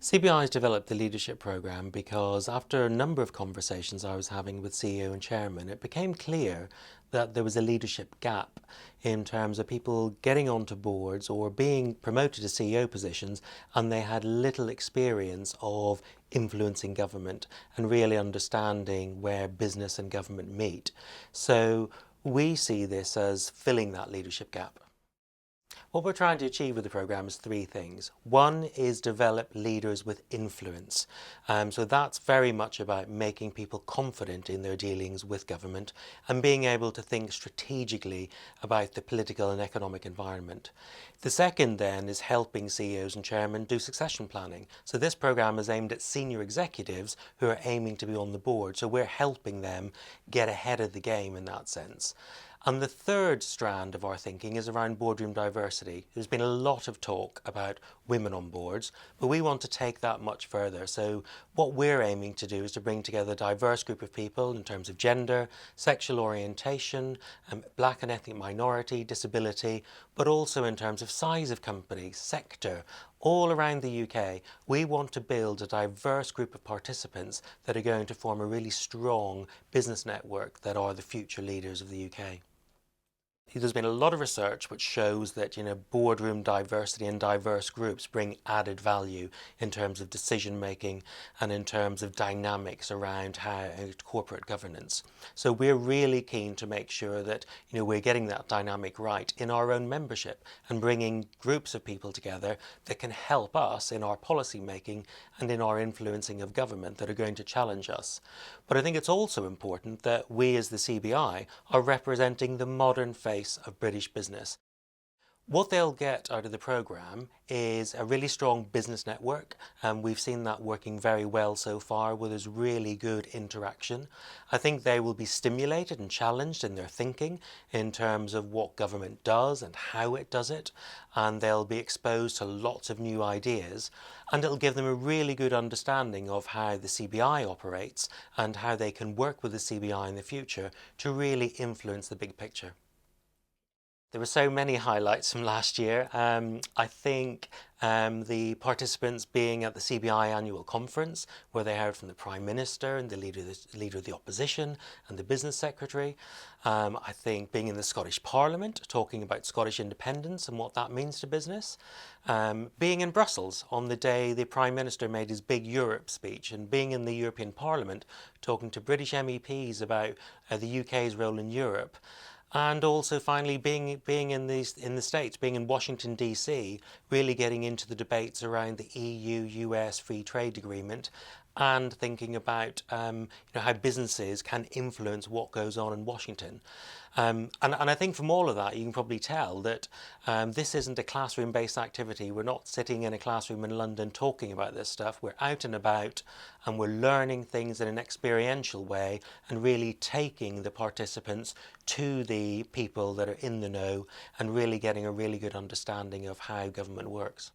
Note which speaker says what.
Speaker 1: CBI has developed the leadership program because after a number of conversations I was having with CEO and chairman, it became clear that there was a leadership gap in terms of people getting onto boards or being promoted to CEO positions, and they had little experience of influencing government and really understanding where business and government meet. So we see this as filling that leadership gap. What we're trying to achieve with the programme is three things. One is develop leaders with influence. So that's very much about making people confident in their dealings with government and being able to think strategically about the political and economic environment. The second then is helping CEOs and chairmen do succession planning. So this programme is aimed at senior executives who are aiming to be on the board. So we're helping them get ahead of the game in that sense. And the third strand of our thinking is around boardroom diversity. There's been a lot of talk about women on boards, but we want to take that much further. So what we're aiming to do is to bring together a diverse group of people in terms of gender, sexual orientation, black and ethnic minority, disability, but also in terms of size of company, sector, all around the UK. We want to build a diverse group of participants that are going to form a really strong business network that are the future leaders of the UK. There's been a lot of research which shows that boardroom diversity and diverse groups bring added value in terms of decision making and in terms of dynamics around how corporate governance. So we're really keen to make sure that we're getting that dynamic right in our own membership and bringing groups of people together that can help us in our policy making and in our influencing of government that are going to challenge us. But I think it's also important that we as the CBI are representing the modern face of British business. What they'll get out of the programme is a really strong business network, and we've seen that working very well so far where there's really good interaction. I think they will be stimulated and challenged in their thinking in terms of what government does and how it does it, and they'll be exposed to lots of new ideas, and it'll give them a really good understanding of how the CBI operates and how they can work with the CBI in the future to really influence the big picture. There were so many highlights from last year. I think the participants being at the CBI annual conference, where they heard from the Prime Minister and the leader of the opposition and the business secretary. I think being in the Scottish Parliament, talking about Scottish independence and what that means to business. Being in Brussels on the day the Prime Minister made his big Europe speech, and being in the European Parliament, talking to British MEPs about the UK's role in Europe. And also finally being in the States, being in Washington DC, really getting into the debates around the EU-US free trade agreement and thinking about how businesses can influence what goes on in Washington. And I think from all of that you can probably tell that this isn't a classroom-based activity. We're not sitting in a classroom in London talking about this stuff. We're out and about and we're learning things in an experiential way and really taking the participants to the people that are in the know and really getting a really good understanding of how government works.